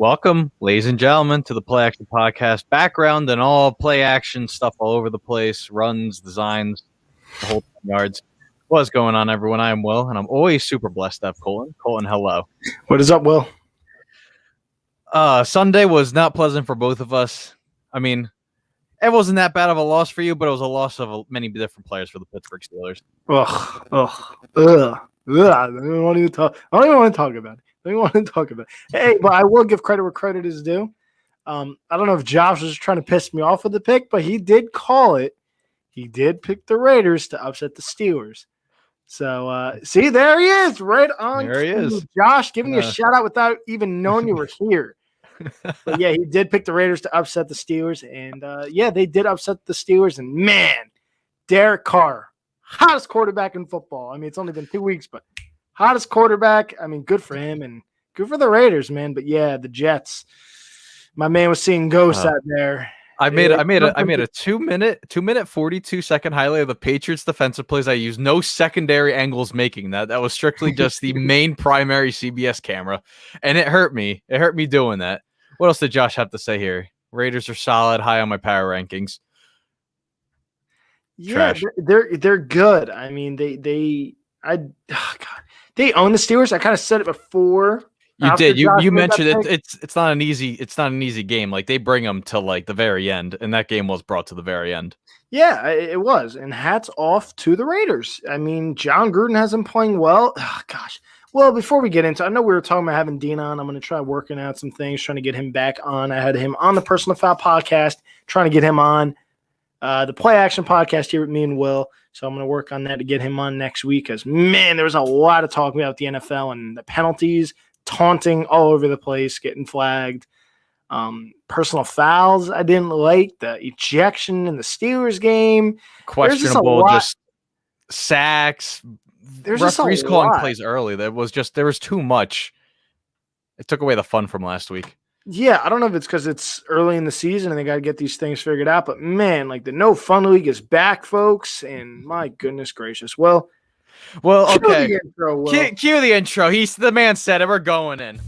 Welcome, ladies and gentlemen, to the Play Action Podcast. Background and all play action stuff all over the place, runs, designs, the whole 10 yards. What's going on, everyone? I am Will, and I'm always super blessed to have Colton. Colton, hello. What is up, Will? Sunday was not pleasant for both of us. I mean, it wasn't that bad of a loss for you, but it was a loss of many different players for the Pittsburgh Steelers. I don't even want to talk about it. Hey, but I will give credit where credit is due. I don't know if Josh was trying to piss me off with the pick, but he did call it. He did pick the Raiders to upset the Steelers. So, see, there he is, right on. There he is. Josh, giving you a shout out without even knowing you were here. But yeah, he did pick the Raiders to upset the Steelers, and they did upset the Steelers. And man, Derek Carr, hottest quarterback in football. I mean, it's only been 2 weeks, but hottest quarterback. I mean, good for him and good for the Raiders, man. But yeah, the Jets. My man was seeing ghosts out there. I made a 2 minute 42-second highlight of the Patriots defensive plays. I used no secondary angles making that. That was strictly just the main primary CBS camera, and it hurt me. It hurt me doing that. What else did Josh have to say here? Raiders are solid, high on my power rankings. Yeah, they're good. I mean, they own the Steelers. I kind of said it before. You did. You mentioned it. It's not an easy game. Like, they bring them to like the very end, and that game was brought to the very end. Yeah, it was. And hats off to the Raiders. I mean, John Gruden has been playing well. Oh, gosh. Well, before we get into, I know we were talking about having Dean on. I'm going to try working out some things, trying to get him back on. I had him on the Personal Foul podcast, trying to get him on the Play Action podcast here with me and Will. So I'm going to work on that to get him on next week. Because man, there was a lot of talk about the NFL and the penalties. Taunting all over the place, getting flagged. Personal fouls I didn't like. The ejection in the Steelers game. Questionable, just sacks. There's referees calling plays early. There was too much. It took away the fun from last week. Yeah, I don't know if it's because it's early in the season and they got to get these things figured out. But man, like the No Fun League is back, folks. And my goodness gracious. Well, okay. Cue the intro. The man said it. We're going in.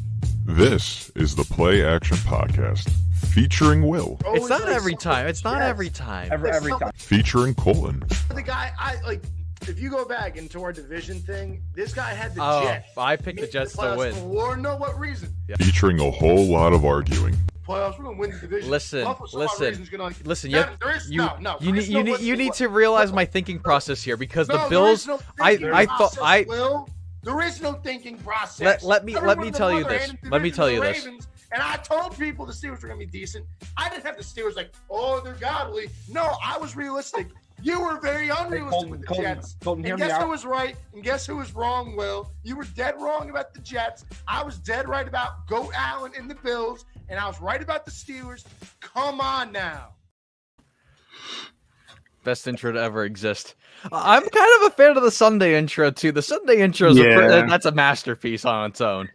This is the Play Action Podcast featuring Will. It's not every time. It's not every time. Every time. Featuring Colton. The guy, if you go back into our division thing, this guy had the Jets. I picked the Jets to win. For what reason? Yeah. Featuring a whole lot of arguing. Playoffs, we're gonna win the division. Listen. You need to realize my thinking process here because the Bills. There is no thinking process. Let me tell you this. And I told people the Steelers were gonna be decent. I didn't have the Steelers like, oh, they're godly. No, I was realistic. You were very unrealistic with the Jets. And guess who was right and guess who was wrong, Will? You were dead wrong about the Jets. I was dead right about Goat Allen and the Bills. And I was right about the Steelers. Come on now. Best intro to ever exist. I'm kind of a fan of the Sunday intro, too. The Sunday intro is that's a masterpiece on its own.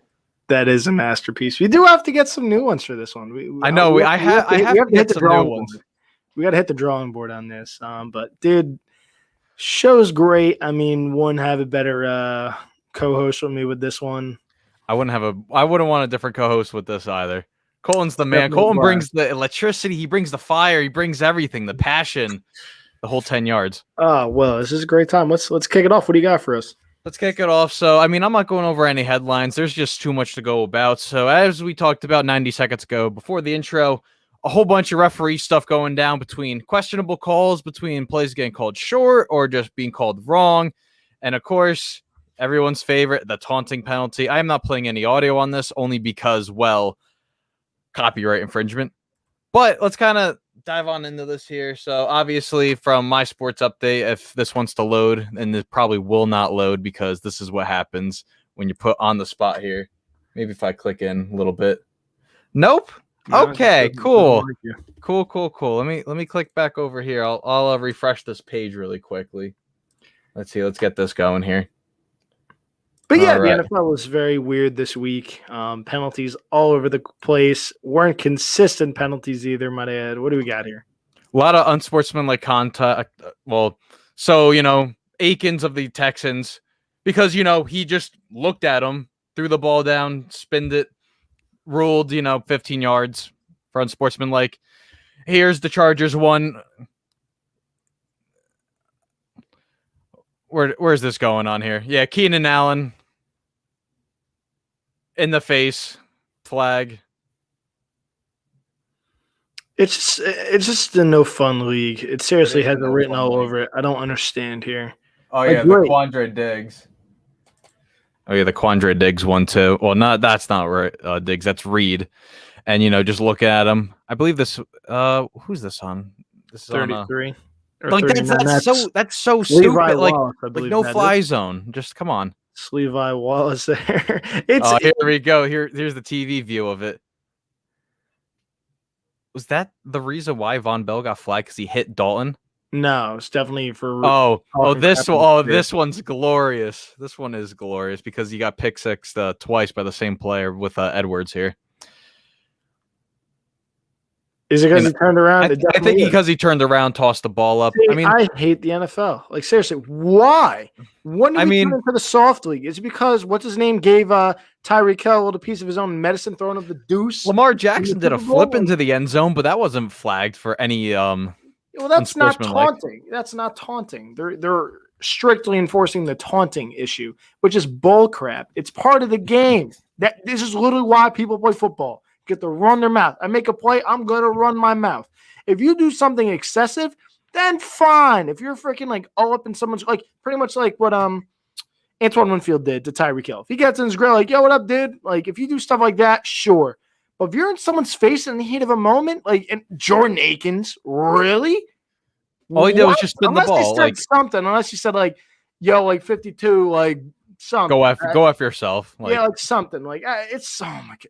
That is a masterpiece. We do have to get some new ones for this one. I have to get some new ones. We got to hit the drawing board on this. But, dude, show's great. I mean, wouldn't have a better co-host with me with this one. I wouldn't want a different co-host with this either. Colton's the man. Colton brings the electricity. He brings the fire. He brings everything, the passion, the whole 10 yards. Oh, well, this is a great time. Let's kick it off. What do you got for us? Let's kick it off. So, I mean, I'm not going over any headlines. There's just too much to go about. So, as we talked about 90 seconds ago, before the intro, a whole bunch of referee stuff going down between questionable calls, between plays getting called short or just being called wrong. And, of course, everyone's favorite, the taunting penalty. I am not playing any audio on this only because, well, copyright infringement. But let's kind of dive on into this here. So obviously from my sports update, if this wants to load, and it probably will not load because this is what happens when you put on the spot here. Maybe if I click in a little bit. Nope. Okay, cool. Cool. Let me click back over here. I'll refresh this page really quickly. Let's see. Let's get this going here. But yeah, right. The NFL was very weird this week. Penalties all over the place. Weren't consistent penalties either, might I add. What do we got here? A lot of unsportsmanlike contact. Well, so, Akins of the Texans, because, he just looked at him, threw the ball down, spinned it. ruled, 15 yards for unsportsmanlike. Here's the Chargers one. Where's this going on here? Yeah, Keenan Allen in the face, flag. It's just a no fun league. It seriously has it written all over it. I don't understand here. Oh yeah, the Quandre Diggs. Oh yeah, the Quandre Diggs one too. Well, that's not right, Diggs. That's Reed. And just look at him. I believe this. Who's this on? This is 33. Like that's so stupid. Like no fly zone. Just come on. It's Levi Wallace there. Here we go. Here's the TV view of it. Was that the reason why Von Bell got flagged? Because he hit Dalton? No, it's definitely for. This one's glorious. This one is glorious because he got pick six twice by the same player with Edwards here. Is it because he turned around? I think because he turned around, tossed the ball up. See, I hate the NFL. Like, seriously, why? When did we turn into the soft league? Is it because what's his name gave Tyreek Hill a little piece of his own medicine, throwing up the deuce? Lamar Jackson did a flip into the end zone, but that wasn't flagged for any. Well, that's not taunting. That's not taunting. They're strictly enforcing the taunting issue, which is bull crap. It's part of the game. This is literally why people play football. Get to run their mouth. I make a play, I'm going to run my mouth. If you do something excessive, then fine. If you're freaking like all up in someone's, like pretty much like what Antoine Winfield did to Tyreek Hill. If he gets in his grill like, yo, what up, dude? Like if you do stuff like that, sure. But if you're in someone's face in the heat of a moment, like and Jordan Akins, really? All he did was just spin the ball. Unless he said something, unless you said like, yo, like 52, like something. Go after yourself. Like something like it's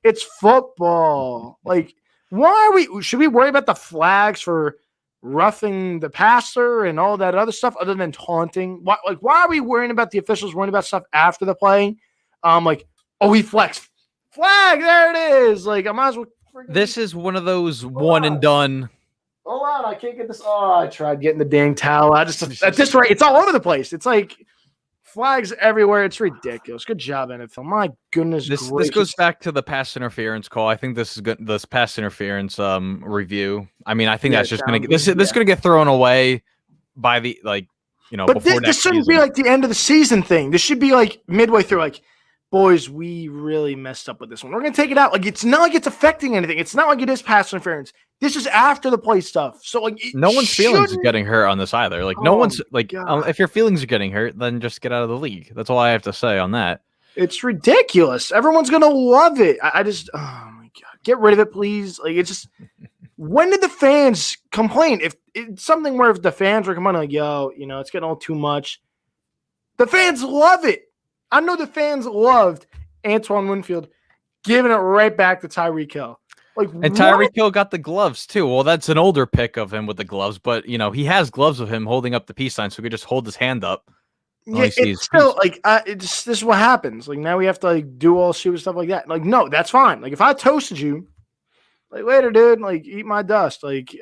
it's football. Like, why should we worry about the flags for roughing the passer and all that other stuff other than taunting? Why are we worrying about the officials worrying about stuff after the play? He flexed. Flag, there it is. Like, I might as well. This is one of those one and done. Hold on, I can't get this. Oh, I tried getting the dang towel. At this rate, it's all over the place. It's like flags everywhere. It's ridiculous. Good job, NFL. My goodness. This goes back to the pass interference call. I think this is good. This pass interference review. I mean, I think that's just gonna get thrown away by the But this shouldn't be like the end of the season thing. This should be like midway through. Like, boys, we really messed up with this one. We're gonna take it out. Like, it's not like it's affecting anything. It's not like it is pass interference. This is after the play stuff. So like, no one's feelings are getting hurt on this either. Like, no one's like, if your feelings are getting hurt, then just get out of the league. That's all I have to say on that. It's ridiculous. Everyone's gonna love it. I just, oh my god, get rid of it, please. Like, it's just. When did the fans complain? If it's something where if the fans were complaining, like, yo, it's getting all too much. The fans love it. I know the fans loved Antoine Winfield giving it right back to Tyreek Hill. And Tyreek Hill got the gloves too. Well, that's an older pick of him with the gloves, but he has gloves of him holding up the peace sign, so he could just hold his hand up. Yeah, it's still this is what happens. Like now we have to like do all stupid stuff like that. Like no, that's fine. Like if I toasted you, like later, dude, like eat my dust. Like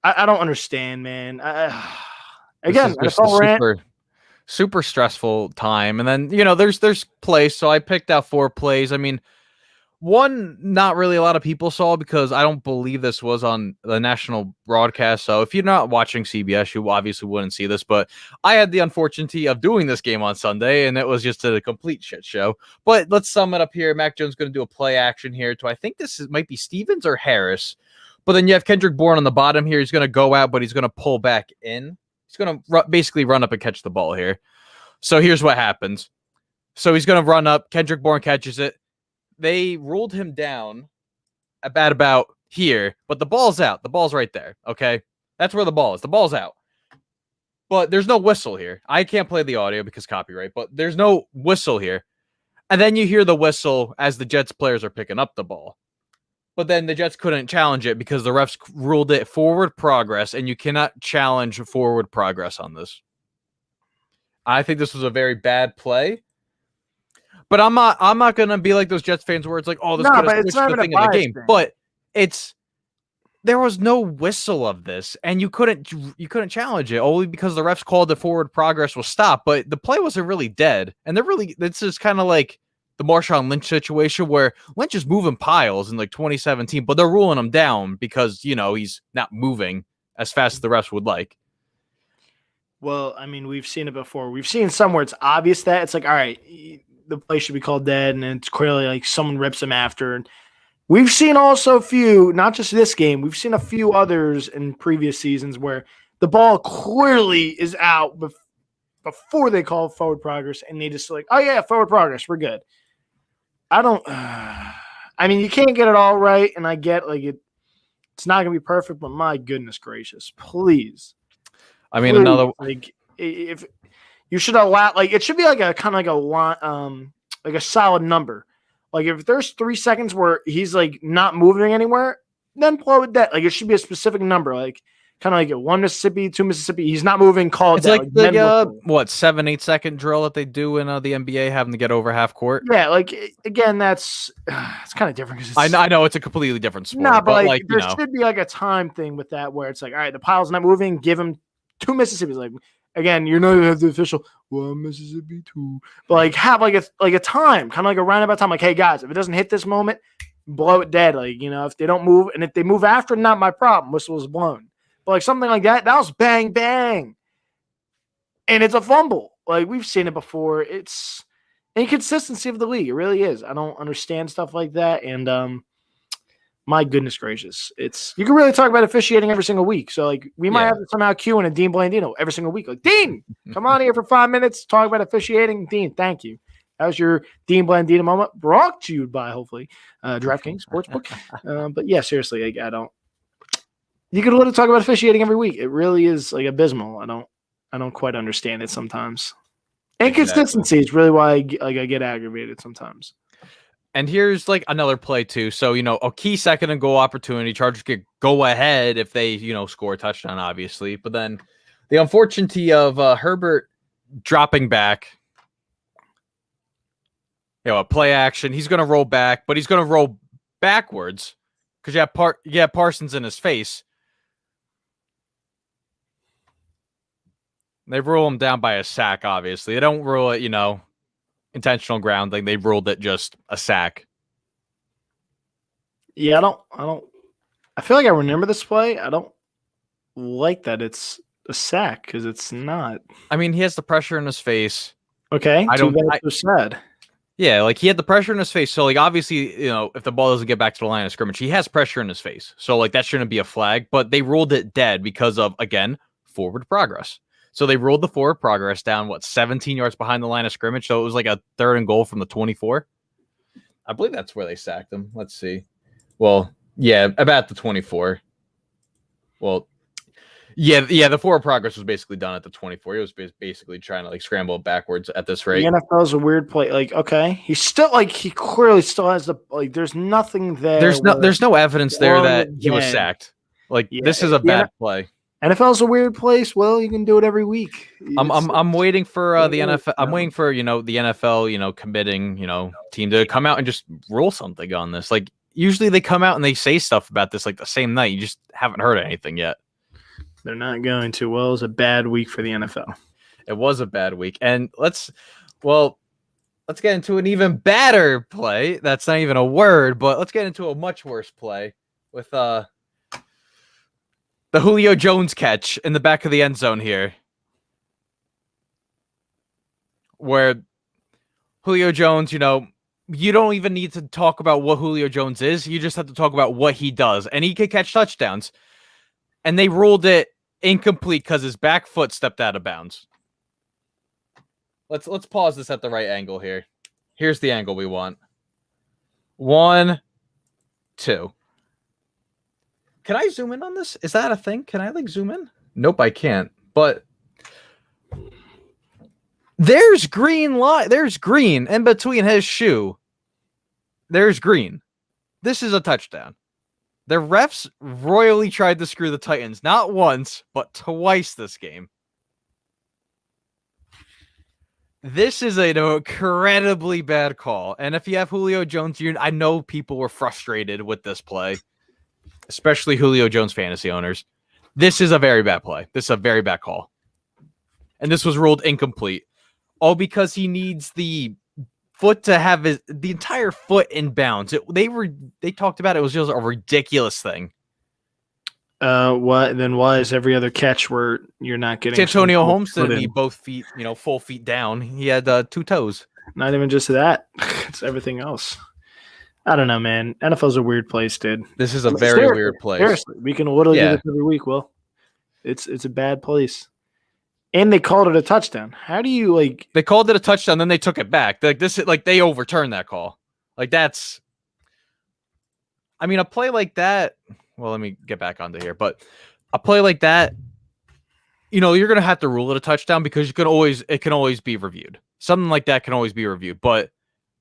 I don't understand, man. Again, super stressful time, and then there's plays. So I picked out 4 plays. I mean. One, not really a lot of people saw because I don't believe this was on the national broadcast. So if you're not watching CBS, you obviously wouldn't see this. But I had the unfortunate of doing this game on Sunday, and it was just a complete shit show. But let's sum it up here. Mac Jones going to do a play action here. I think might be Stevens or Harris. But then you have Kendrick Bourne on the bottom here. He's going to go out, but he's going to pull back in. He's going to basically run up and catch the ball here. So here's what happens. So he's going to run up. Kendrick Bourne catches it. They ruled him down at about here, but the ball's out. The ball's right there, okay? That's where the ball is. The ball's out. But there's no whistle here. I can't play the audio because copyright, but there's no whistle here. And then you hear the whistle as the Jets players are picking up the ball. But then the Jets couldn't challenge it because the refs ruled it forward progress, and you cannot challenge forward progress on this. I think this was a very bad play. But I'm not gonna be like those Jets fans where it's like, oh, this could have switched the thing in the game. But there was no whistle of this, and you couldn't challenge it only because the refs called the forward progress was stopped. But the play wasn't really dead, and this is kind of like the Marshawn Lynch situation where Lynch is moving piles in like 2017, but they're ruling him down because, he's not moving as fast as the refs would like. Well, I mean, we've seen it before. We've seen somewhere it's obvious that it's like, all right, the play should be called dead, and it's clearly like someone rips him after. And we've seen also a few, not just this game, we've seen a few others in previous seasons where the ball clearly is out before they call forward progress, and they just like, oh yeah, forward progress, we're good. I mean, you can't get it all right, and I get like it's not gonna be perfect, but my goodness gracious, please. I mean, another like if you should allow, like it should be like a kind of like a solid number. Like if there's 3 seconds where he's like not moving anywhere, then blow it dead. Like it should be a specific number, like kind of like a 1 Mississippi, 2 Mississippi. He's not moving. Call it it's dead. like the 7-8 second drill that they do in the NBA, having to get over half court. Yeah, like again, that's it's kind of different because I know it's a completely different sport. No, but like there should be like a time thing with that where it's like, all right, the pile's not moving. Give him 2 Mississippis. Like again, you're not gonna have the official 1 Mississippi 2, but like have like a time, kind of like a roundabout time. Like, hey guys, if it doesn't hit this moment, blow it dead. Like if they don't move, and if they move after, not my problem. Whistle was blown. But like something like that was bang bang, and it's a fumble. Like we've seen it before. It's inconsistency of the league. It really is. I don't understand stuff like that, and my goodness gracious, you can really talk about officiating every single week. So like we might have to somehow cue in a Dean Blandino every single week. Like Dean, come on here for 5 minutes, talk about officiating. Dean, thank you. That was your Dean Blandino moment, brought to you by hopefully DraftKings Sportsbook. But yeah, seriously, like, I don't. You could literally talk about officiating every week. It really is like abysmal. I don't quite understand it sometimes. Inconsistency is really why I get aggravated sometimes. And here's like another play too. So, a key second and goal opportunity. Chargers could go ahead if they, score a touchdown, obviously. But then the unfortunity of Herbert dropping back. A play action. He's going to roll back, but he's going to roll backwards because you have Parsons in his face. They rule him down by a sack, obviously. They don't rule it, intentional grounding. They ruled it just a sack. Yeah, I feel like I remember this play. I don't like that it's a sack because it's not. I mean, he has the pressure in his face. Okay, so sad. Yeah, like he had the pressure in his face. So like obviously, if the ball doesn't get back to the line of scrimmage, he has pressure in his face. So like that shouldn't be a flag, but they ruled it dead because of, again, forward progress. So they ruled the forward progress down, 17 yards behind the line of scrimmage. So it was like a 3rd and goal from the 24. I believe that's where they sacked him. Let's see. Well, yeah, about the 24. Well, yeah, the forward progress was basically done at the 24. He was basically trying to scramble backwards at this rate. The NFL is a weird play. Like, okay, he's still he clearly still has there's nothing there. There's no evidence there that he was sacked. This is a bad play. NFL's a weird place. Well, you can do it every week. I'm waiting for the NFL. I'm waiting for the NFL committing team to come out and just rule something on this. Like usually they come out and they say stuff about this the same night. You just haven't heard anything yet. They're not going to. Well, it was a bad week for the NFL. It was a bad week, and let's get into an even badder play. That's not even a word, but let's get into a much worse play with the Julio Jones catch in the back of the end zone here, where Julio Jones, you don't even need to talk about what Julio Jones is. You just have to talk about what he does. And he can catch touchdowns. And they ruled it incomplete because his back foot stepped out of bounds. Let's pause this at the right angle here. Here's the angle we want. 1, 2. Can I zoom in on this? Is that a thing? Can I zoom in? Nope, I can't. But there's green in between his shoe. There's green. This is a touchdown. The refs royally tried to screw the Titans not once, but twice this game. This is an incredibly bad call. And if you have Julio Jones, I know people were frustrated with this play. Especially Julio Jones fantasy owners. This is a very bad play. This is a very bad call. And this was ruled incomplete. All because he needs the foot to have the entire foot in bounds. They talked about it was just a ridiculous thing. What then? Why is every other catch where you're not getting? Antonio Holmes didn't need both feet, full feet down. He had 2 toes. Not even just that. It's everything else. I don't know, man. NFL's a weird place, dude. This is a very weird place. Seriously, we can literally do this every week. Will, it's a bad place. And they called it a touchdown. How do you like? They called it a touchdown, then they took it back. They overturned that call. That's. I mean, a play like that. Well, let me get back onto here. But a play like that, you're gonna have to rule it a touchdown because it can always be reviewed. Something like that can always be reviewed. But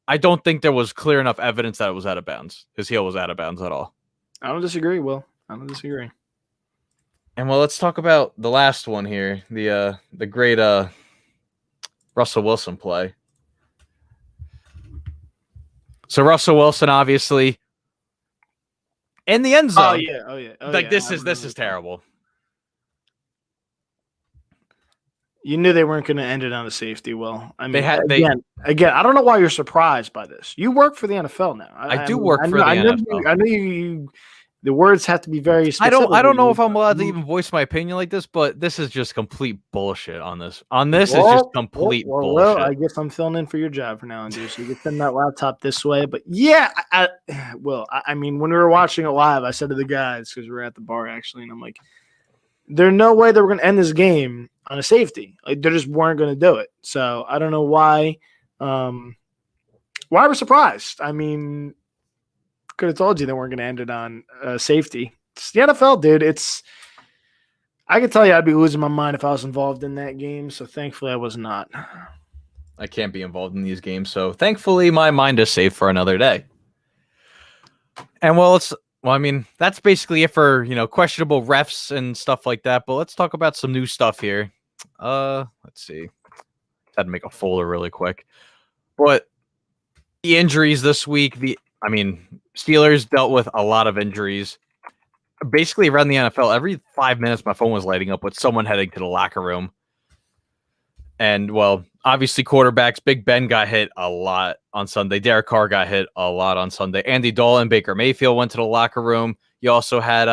I don't think there was clear enough evidence that it was out of bounds. His heel was out of bounds at all. I don't disagree, Will. I don't disagree. And let's talk about the last one here, the great Russell Wilson play. So Russell Wilson, obviously, in the end zone. Oh yeah. This is terrible. You knew they weren't going to end it on a safety. Well, I mean, again, I don't know why you're surprised by this. You work for the NFL now. I do work for the NFL. I know you. The words have to be very specific. I don't know if I'm allowed to even voice my opinion like this, but this is just complete bullshit on this. It's just complete bullshit. Well, I guess I'm filling in for your job for now, Andrew. So you can send that laptop this way. But yeah, I mean, when we were watching it live, I said to the guys, because we were at the bar actually, and I'm like, there's no way they were going to end this game on a safety. Like, they just weren't going to do it. So I don't know why. Why we're surprised. I mean, could have told you they weren't going to end it on safety. It's the NFL, dude. I could tell you I'd be losing my mind if I was involved in that game. So thankfully I was not. I can't be involved in these games. So thankfully my mind is safe for another day. And I mean, that's basically it for, questionable refs and stuff like that. But let's talk about some new stuff here. Let's see. Had to make a folder really quick. But the injuries this week, Steelers dealt with a lot of injuries. Basically around the NFL, every 5 minutes my phone was lighting up with someone heading to the locker room. And, obviously quarterbacks, Big Ben got hit a lot on Sunday. Derek Carr got hit a lot on Sunday. Andy Dalton, Baker Mayfield went to the locker room. You also had,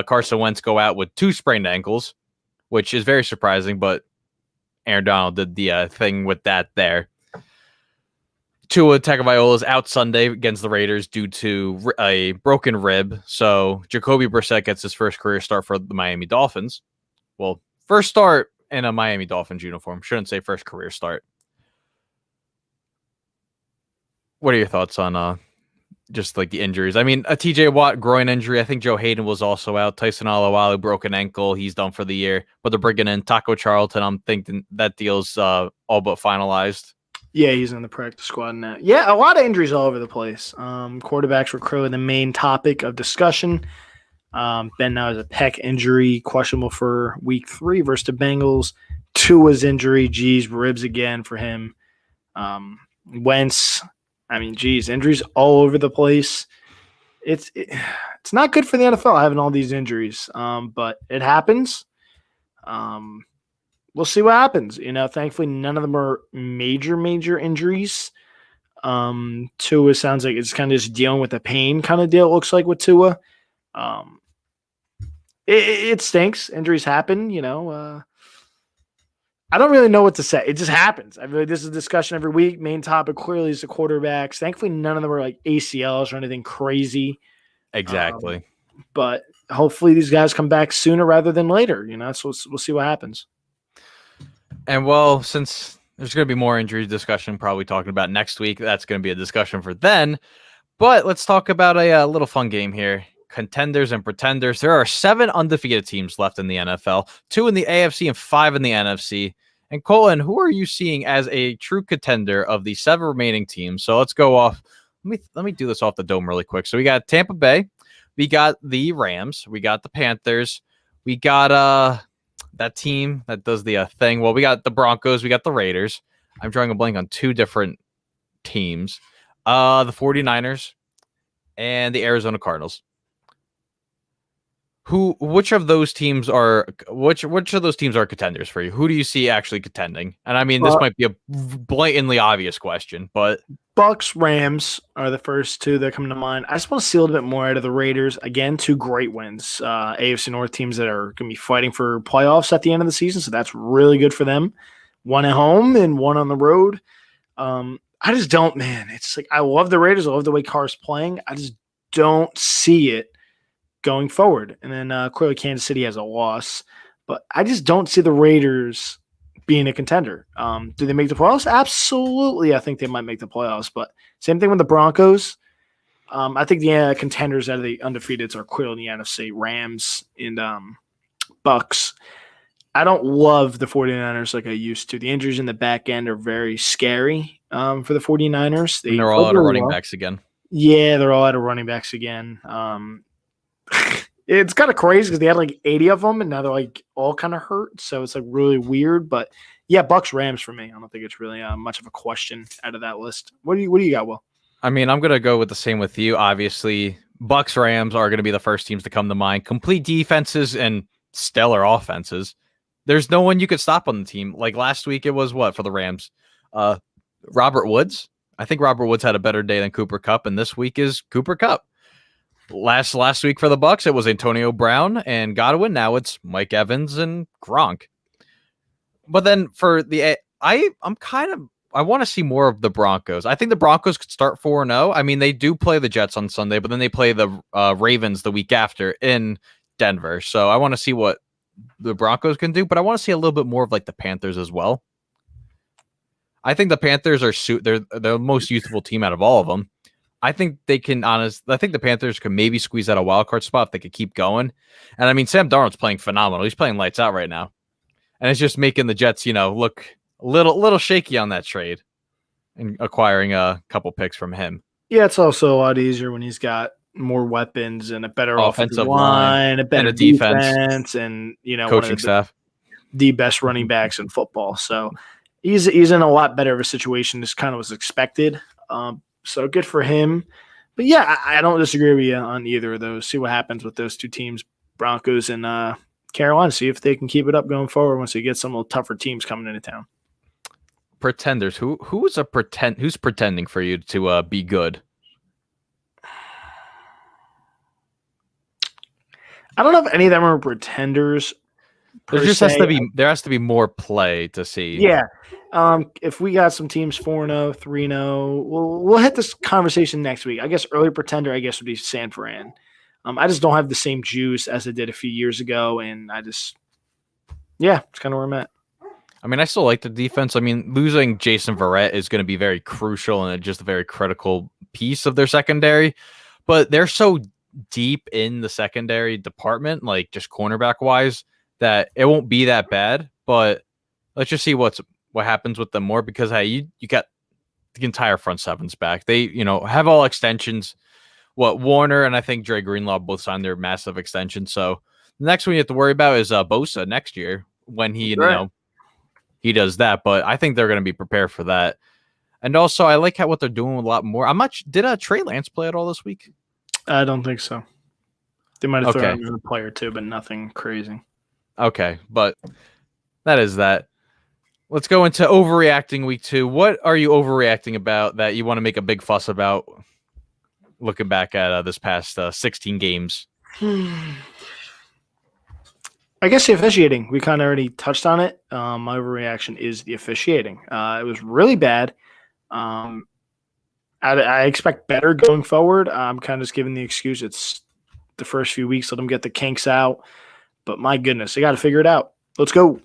Carson Wentz go out with 2 sprained ankles, which is very surprising, but Aaron Donald did the thing with that there. Tua Tagovailoa is out Sunday against the Raiders due to a broken rib. So Jacoby Brissett gets his first career start for the Miami Dolphins. Well, first start in a Miami Dolphins uniform. Shouldn't say first career start. What are your thoughts on just like the injuries? I mean, a TJ Watt groin injury. I think Joe Hayden was also out. Tyson Alualu broken ankle. He's done for the year. But they're bringing in Taco Charlton. I'm thinking that deal's all but finalized. Yeah, he's on the practice squad now. Yeah, a lot of injuries all over the place. Quarterbacks were clearly the main topic of discussion. Ben now has a pec injury, questionable for week 3 versus the Bengals. Tua's injury, ribs again for him. Wentz, injuries all over the place. It's not good for the NFL having all these injuries, but it happens. We'll see what happens. Thankfully, none of them are major injuries. Tua sounds like it's kind of just dealing with the pain kind of deal, it looks like, with Tua. It stinks. Injuries happen, I don't really know what to say. It just happens. This is a discussion every week. Main topic clearly is the quarterbacks. Thankfully, none of them are like ACLs or anything crazy. Exactly. But hopefully these guys come back sooner rather than later. So we'll see what happens. And since there's going to be more injury discussion probably talking about next week, that's going to be a discussion for then. But let's talk about a little fun game here. Contenders and pretenders. There are 7 undefeated teams left in the NFL, 2 in the AFC and 5 in the NFC. And Colin, who are you seeing as a true contender of the 7 remaining teams? So let's go off. Let me do this off the dome really quick. So we got Tampa Bay, we got the Rams, we got the Panthers, we got that team that does the thing. Well, we got the Broncos, we got the Raiders. I'm drawing a blank on 2 different teams. The 49ers and the Arizona Cardinals. Which of those teams are contenders for you? Who do you see actually contending? And I mean, this might be a blatantly obvious question, but Bucks, Rams are the first two that come to mind. I just want to see a little bit more out of the Raiders. Again, two great wins. AFC North teams that are going to be fighting for playoffs at the end of the season, so that's really good for them. One at home and one on the road. I just don't, man. It's like I love the Raiders. I love the way Carr's playing. I just don't see it going forward. And then clearly Kansas City has a loss, but I just don't see the Raiders being a contender. Do they make the playoffs? Absolutely. I think they might make the playoffs, but same thing with the Broncos. I think the contenders out of the undefeateds are clearly in the NFC, Rams and Bucks. I don't love the 49ers like I used to. The injuries in the back end are very scary for the 49ers. They're all out of running backs again. Yeah, they're all out of running backs again. It's kind of crazy because they had like 80 of them, and now they're like all kind of hurt. So it's like really weird. But yeah, Bucks Rams for me. I don't think it's really much of a question out of that list. What do you got, Will? I mean, I'm gonna go with the same with you. Obviously, Bucks Rams are gonna be the first teams to come to mind. Complete defenses and stellar offenses. There's no one you could stop on the team. Like last week, it was what for the Rams? Robert Woods. I think Robert Woods had a better day than Cooper Kupp, and this week is Cooper Kupp. Last week for the Bucks, it was Antonio Brown and Godwin. Now it's Mike Evans and Gronk. But then for the I want to see more of the Broncos. I think the Broncos could start 4-0. I mean, they do play the Jets on Sunday, but then they play the Ravens the week after in Denver. So I want to see what the Broncos can do, but I want to see a little bit more of like the Panthers as well. I think the Panthers they're the most youthful team out of all of them. I think they can I think the Panthers could maybe squeeze out a wild card spot if they could keep going. And I mean, Sam Darnold's playing phenomenal. He's playing lights out right now. And it's just making the Jets, look a little shaky on that trade and acquiring a couple picks from him. Yeah, it's also a lot easier when he's got more weapons and a better offensive line, a better defense, and coaching staff, the best running backs in football. So he's in a lot better of a situation. This kind of was expected. So good for him. But yeah, I don't disagree with you on either of those. See what happens with those two teams, Broncos and Carolina. See if they can keep it up going forward once they get some little tougher teams coming into town. Pretenders. Who's pretending for you to be good? I don't know if any of them are pretenders. There has to be more play to see. Yeah. If we got some teams 4-0, 3-0, we'll hit this conversation next week. I guess early pretender, would be San Fran. I just don't have the same juice as I did a few years ago, and it's kind of where I'm at. I mean, I still like the defense. I mean, losing Jason Verrett is going to be very crucial and just a very critical piece of their secondary, but they're so deep in the secondary department, like just cornerback wise, that it won't be that bad. But let's just see what happens with them more, because hey, you got the entire front sevens back. They have all extensions. Warner and I think Dre Greenlaw both signed their massive extensions. So the next one you have to worry about is Bosa next year when he he does that. But I think they're going to be prepared for that. And also I like what they're doing with a lot more. Did Trey Lance play at all this week? I don't think so. They might have thrown him a player or two, but nothing crazy. Okay, but that is that. Let's go into overreacting week 2. What are you overreacting about that you want to make a big fuss about looking back at this past 16 games? I guess the officiating. We kind of already touched on it. My overreaction is the officiating. It was really bad. I expect better going forward. I'm kind of just giving the excuse it's the first few weeks, let them get the kinks out. But my goodness, they got to figure it out. Let's go.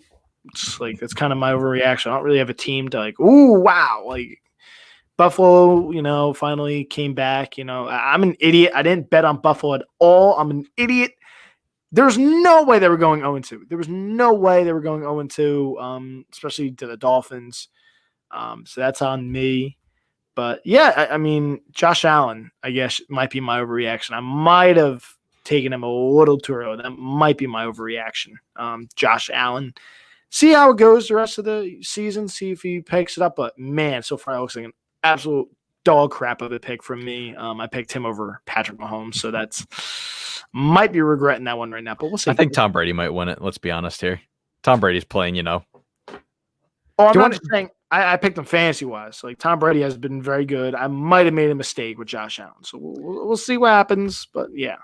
It's kind of my overreaction. I don't really have a team to ooh, wow. Like Buffalo, finally came back. I'm an idiot. I didn't bet on Buffalo at all. I'm an idiot. There's no way they were going 0-2. There was no way they were going 0-2, especially to the Dolphins. So that's on me. But yeah, I mean, Josh Allen, I guess, might be my overreaction. I might have taken him a little too early. That might be my overreaction. Josh Allen. See how it goes the rest of the season. See if he picks it up. But man, so far it looks like an absolute dog crap of a pick from me. I picked him over Patrick Mahomes, so that's might be regretting that one right now. But we'll see. I think Tom Brady might win it. Let's be honest here. Tom Brady's playing, Oh, I'm not just saying. I picked him fantasy wise. Like Tom Brady has been very good. I might have made a mistake with Josh Allen, so we'll see what happens. But yeah,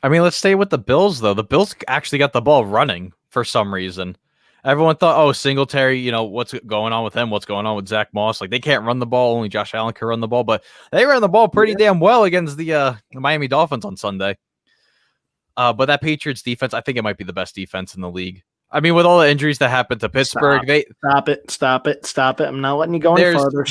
I mean, let's stay with the Bills though. The Bills actually got the ball running for some reason. Everyone thought, oh, Singletary, what's going on with him? What's going on with Zach Moss? Like they can't run the ball. Only Josh Allen can run the ball, but they ran the ball pretty damn well against the Miami Dolphins on Sunday. But that Patriots defense, I think it might be the best defense in the league. I mean, with all the injuries that happened to Pittsburgh, stop it. I'm not letting you go any further.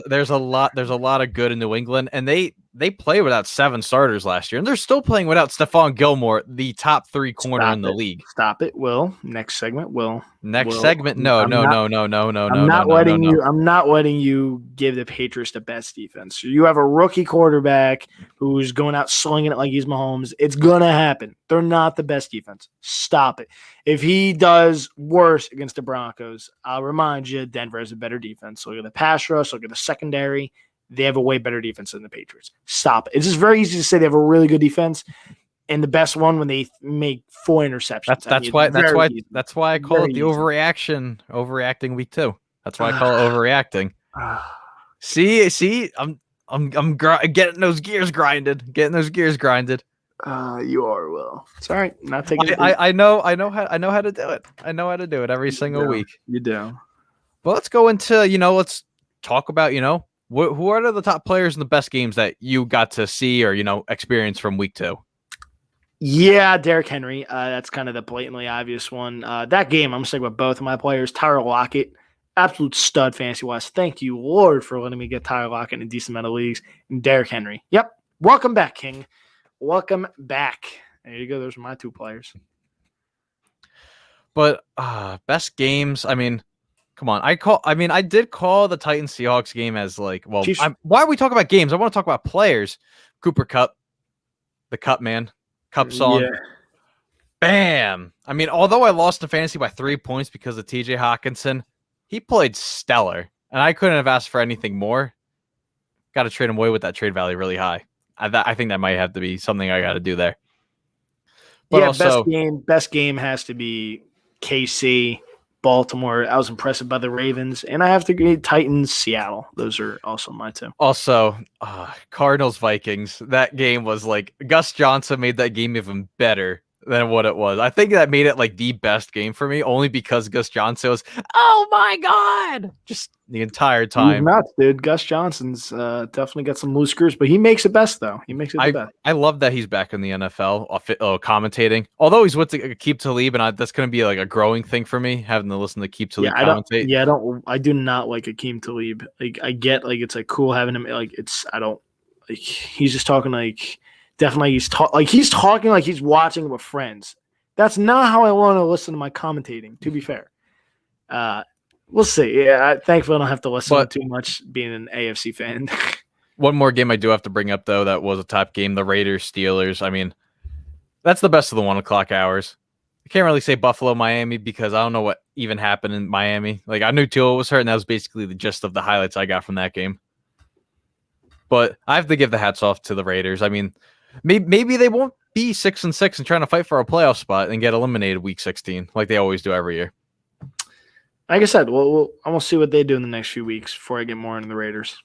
There's a lot of good in New England, and they play without 7 starters last year, and they're still playing without Stephon Gilmore, the top 3 corner in the league. Stop it, Will. Next segment, Will. Segment, no. I'm not letting you give the Patriots the best defense. You have a rookie quarterback who's going out slinging it like he's Mahomes. It's gonna happen. They're not the best defense. Stop it. If he does worse against the Broncos, I'll remind you, Denver has a better defense. Look at the pass rush. Look at the secondary. They have a way better defense than the Patriots. Stop it. It's just very easy to say they have a really good defense and the best one when they make 4 interceptions. That's why I call it the overreacting week 2. That's why I call it overreacting. See, I'm getting those gears grinded. You are, Will. It's all right. Not taking. I know how to do it. I know how to do it every single week. You do. But let's go into let's talk about who are the top players in the best games that you got to see or experience from week 2? Yeah, Derrick Henry. That's kind of the blatantly obvious one. That game, I'm sticking with both of my players. Tyler Lockett, absolute stud fantasy wise. Thank you, Lord, for letting me get Tyler Lockett in a decent amount of leagues. And Derrick Henry. Yep. Welcome back, King. Welcome back. There you go. Those are my 2 players. But best games. I mean, come on. I did call the Titans Seahawks game as why are we talking about games? I want to talk about players. Cooper Kupp, the Cup man. Cup song. Yeah. Bam. I mean, although I lost in fantasy by 3 points because of TJ Hawkinson, he played stellar, and I couldn't have asked for anything more. Got to trade him away with that trade value really high. I think that might have to be something I got to do there. But also, best game has to be KC, Baltimore. I was impressed by the Ravens, and I have to agree Titans, Seattle. Those are also my 2. Also, Cardinals, Vikings. That game was Gus Johnson made that game even better than what it was. I think that made it the best game for me, only because Gus Johnson was, oh my God, just the entire time. He's nuts, dude. Gus Johnson's definitely got some loose screws, but he makes it best, though. He makes it the best. I love that he's back in the NFL commentating. Although he's with Keep Talib, and that's going to be a growing thing for me, having to listen to Keep Talib commentate. I do not like Akeem Talib. I get it's cool having him. He's just talking definitely he's talking like he's watching with friends. That's not how I want to listen to my commentating, to be fair. We'll see. Yeah, thankfully I don't have to listen too much being an AFC fan. One more game I do have to bring up, though, that was a top game, the Raiders-Steelers. I mean, that's the best of the 1 o'clock hours. I can't really say Buffalo-Miami because I don't know what even happened in Miami. I knew Tua was hurt, and that was basically the gist of the highlights I got from that game. But I have to give the hats off to the Raiders. I mean, maybe they won't be 6-6 and trying to fight for a playoff spot and get eliminated week 16 like they always do every year. Like I said, I'm gonna see what they do in the next few weeks before I get more into the Raiders.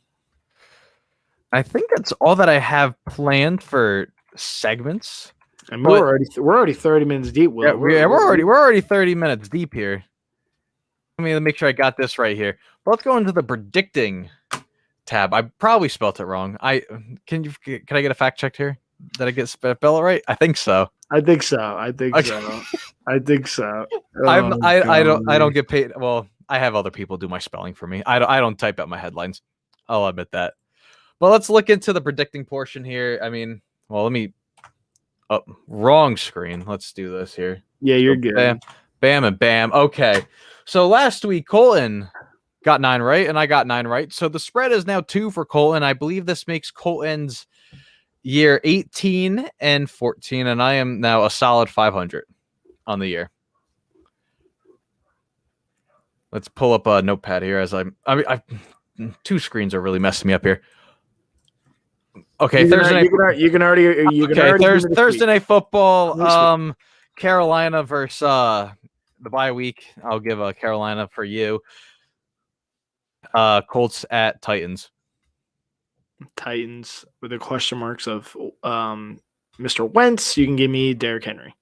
I think that's all that I have planned for segments. And we're already 30 minutes deep. Will. Yeah, we're already 30 minutes deep here. Let me make sure I got this right here. But let's go into the predicting tab. I probably spelt it wrong. Can I get a fact check here? Did I get spell it right? I think so. I think so. I don't get paid. Well, I have other people do my spelling for me. I don't type out my headlines. I'll admit that. But let's look into the predicting portion here. I mean, let me. Oh, wrong screen. Let's do this here. Yeah, you're good. Bam, bam, and bam. Okay. So last week, Colton got 9 right, and I got 9 right. So the spread is now 2 for Colton. I believe this makes Colton's year 18 and 14, and I am now a solid 500 on the year. Let's pull up a notepad here as I 2 screens are really messing me up here. Okay, Thursday night. You can already. Thursday night football. Carolina versus the bye week. I'll give Carolina for you. Colts at Titans. Titans with the question marks of Mr. Wentz. You can give me Derrick Henry.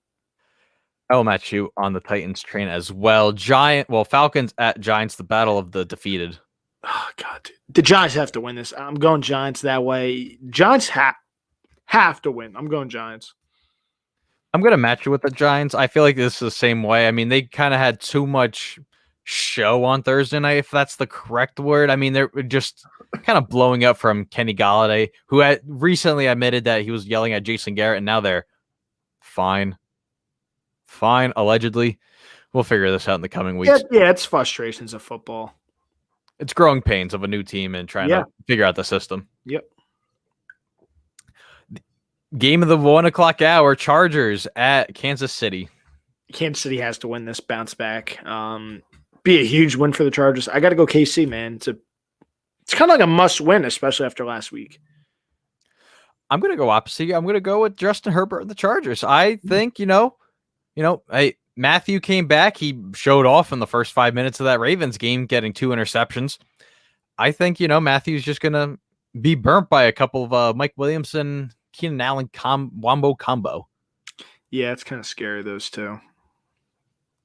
I will match you on the Titans train as well. Falcons at Giants, the battle of the defeated. Oh, God. The Giants have to win this. I'm going Giants that way. Giants have to win. I'm going Giants. I'm going to match you with the Giants. I feel like this is the same way. I mean, they kind of had too much show on Thursday night, if that's the correct word. I mean, they're just kind of blowing up from Kenny Galladay, who had recently admitted that he was yelling at Jason Garrett, and now they're fine, allegedly. We'll figure this out in the coming weeks. Yeah, it's frustrations of football. It's growing pains of a new team and trying to figure out the system. Yep. Game of the 1 o'clock hour, Chargers at Kansas City. Kansas City has to win this, bounce back. Be a huge win for the Chargers. I got to go KC, man. It's kind of like a must win, especially after last week. I'm going to go opposite. I'm going to go with Justin Herbert and the Chargers. I think, Matthew came back. He showed off in the first 5 minutes of that Ravens game, getting 2 interceptions. I think, Matthew's just going to be burnt by a couple of Mike Williamson, Keenan Allen wombo combo. Yeah, it's kind of scary, those two.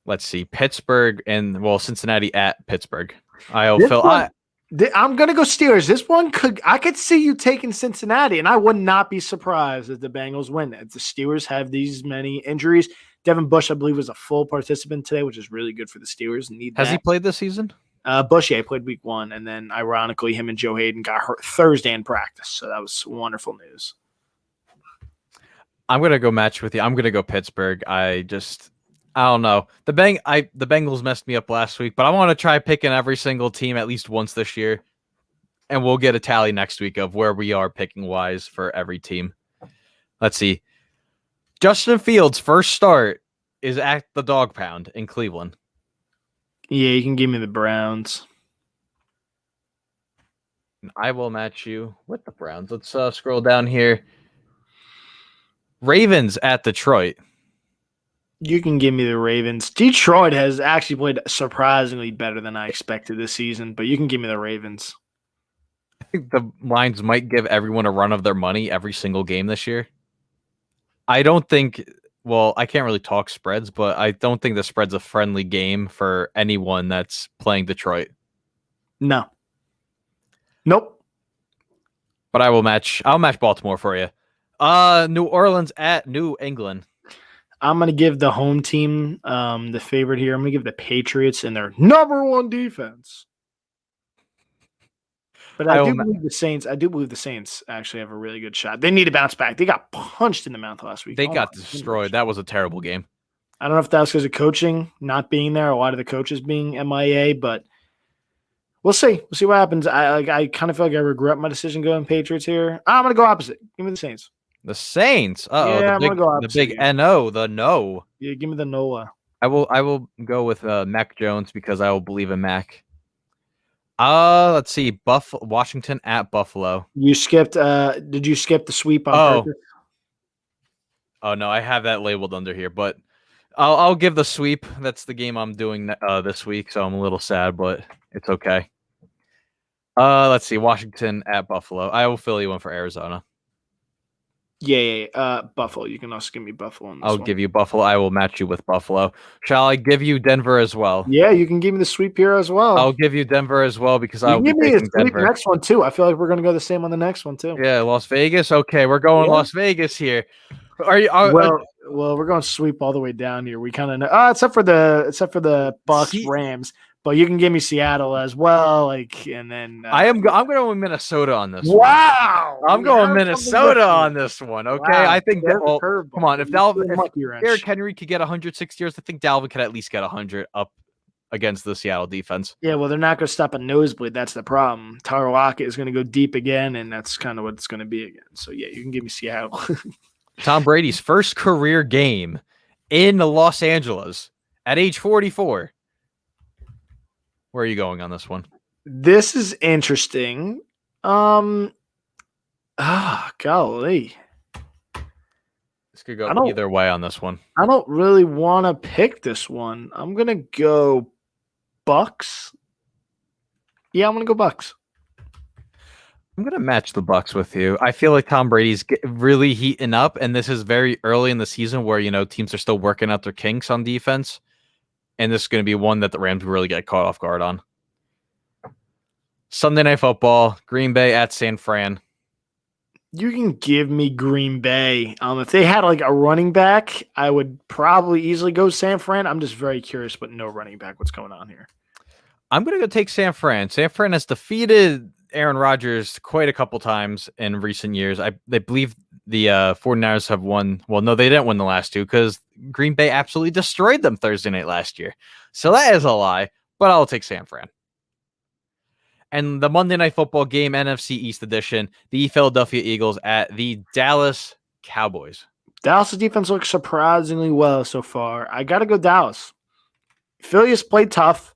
Let's see. Pittsburgh and, Cincinnati at Pittsburgh. I'm going to go Steelers. This one I could see you taking Cincinnati, and I would not be surprised if the Bengals win. If the Steelers have these many injuries, Devin Bush, I believe, was a full participant today, which is really good for the Steelers. Has he played this season? Bush, played week 1, and then ironically, him and Joe Hayden got hurt Thursday in practice, so that was wonderful news. I'm gonna go match with you. I'm gonna go Pittsburgh. I don't know. The Bengals messed me up last week, but I want to try picking every single team at least once this year, and we'll get a tally next week of where we are picking wise for every team. Let's see. Justin Fields' first start is at the Dog Pound in Cleveland. Yeah, you can give me the Browns. I will match you with the Browns. Let's scroll down here. Ravens at Detroit. You can give me the Ravens. Detroit has actually played surprisingly better than I expected this season, but you can give me the Ravens. I think the Lions might give everyone a run of their money every single game this year. I don't think, I can't really talk spreads, but I don't think the spread's a friendly game for anyone that's playing Detroit. No. Nope. But I'll match Baltimore for you. New Orleans at New England. I'm going to give the home team the favorite here. I'm going to give the Patriots and their number 1 defense. But I do believe the Saints actually have a really good shot. They need to bounce back. They got punched in the mouth last week. They got destroyed. That was a terrible game. I don't know if that was because of coaching not being there, a lot of the coaches being MIA, but we'll see. We'll see what happens. I kind of feel like I regret my decision going Patriots here. I'm going to go opposite. Give me the Saints. The Saints. I'm gonna go opposite. The big NO. The no. Yeah, give me the NOLA. I will go with Mac Jones because I will believe in Mac. Let's see. Washington at Buffalo. You skipped. Did you skip the sweep on purpose? Oh no, I have that labeled under here, but I'll give the sweep. That's the game I'm doing this week, so I'm a little sad, but it's okay. Let's see. Washington at Buffalo. I will fill you in for Arizona. Yeah. Buffalo. You can also give me Buffalo on this I'll give you Buffalo. I will match you with Buffalo. Shall I give you Denver as well? Yeah, you can give me the sweep here as well. I'll give you Denver as well because I'll give me the sweep next one too. I feel like we're going to go the same on the next one too. Yeah, Las Vegas. Okay, we're going Las Vegas here. Well, we're going sweep all the way down here. We kind of know, except for the Bucks Rams. But you can give me Seattle as well, and then I'm going with Minnesota on this. Wow, I'm going Minnesota on this one. Okay, wow. I think that. Come on, if Derrick Henry could get 160 yards, I think Dalvin could at least get 100 up against the Seattle defense. Yeah, well, they're not going to stop a nosebleed. That's the problem. Tyler Lockett is going to go deep again, and that's kind of what it's going to be again. So yeah, you can give me Seattle. Tom Brady's first career game in Los Angeles at age 44. Where are you going on this one? This is interesting. Golly. This could go either way on this one. I don't really want to pick this one. I'm going to go Bucks. Yeah, I'm going to go Bucks. I'm going to match the Bucks with you. I feel like Tom Brady's really heating up, and this is very early in the season where, teams are still working out their kinks on defense, and this is going to be one that the Rams really get caught off guard on. Sunday Night Football, Green Bay at San Fran. You can give me Green Bay. If they had like a running back, I would probably easily go San Fran. I'm just very curious, but no running back. What's going on here? I'm going to go take San Fran. San Fran has defeated Aaron Rodgers quite a couple times in recent years. They believe the 49ers have won. Well, no, they didn't win the last two because Green Bay absolutely destroyed them Thursday night last year. So that is a lie, but I'll take San Fran. And the Monday Night Football game, NFC East edition, the Philadelphia Eagles at the Dallas Cowboys. Dallas' defense looks surprisingly well so far. I got to go Dallas. Philly has played tough,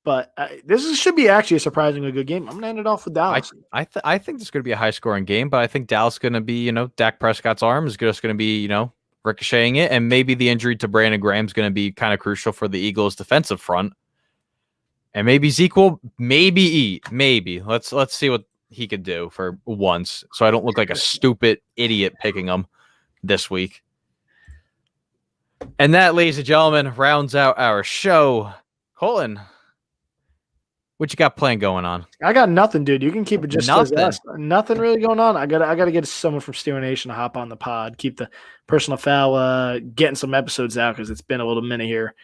but this should be actually a surprisingly good game. I'm going to end it off with Dallas. I think this is going to be a high-scoring game, but I think Dallas is going to be, Dak Prescott's arm is just going to be, ricocheting it, and maybe the injury to Brandon Graham is going to be kind of crucial for the Eagles' defensive front. And maybe Zeke will maybe. Let's see what he could do for once, so I don't look like a stupid idiot picking him this week. And that, ladies and gentlemen, rounds out our show. Colin, what you got playing going on? I got nothing, dude. You can keep it just as us. Nothing really going on. I gotta get someone from Steeler Nation to hop on the pod, keep the personal foul getting some episodes out because it's been a little minute here.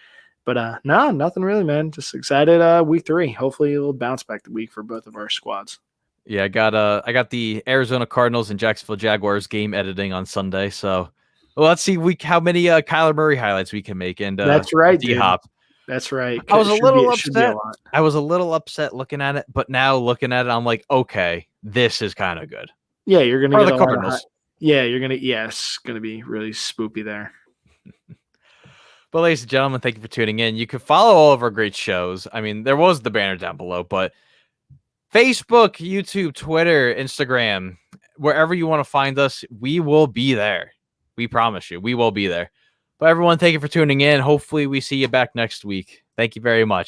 But no, nothing really, man. Just excited. Week 3. Hopefully, it'll bounce back the week for both of our squads. Yeah, I got the Arizona Cardinals and Jacksonville Jaguars game editing on Sunday. So let's see how many Kyler Murray highlights we can make. And that's right, D-Hop. That's right. I was a little upset. I was a little upset looking at it, but now looking at it, I'm like, okay, this is kind of good. Yeah, you're gonna get the Cardinals. It's gonna be really spoopy there. But ladies and gentlemen, thank you for tuning in. You can follow all of our great shows. I mean, there was the banner down below, but Facebook, YouTube, Twitter, Instagram, wherever you want to find us, we will be there. We promise you, we will be there. But everyone, thank you for tuning in. Hopefully we see you back next week. Thank you very much.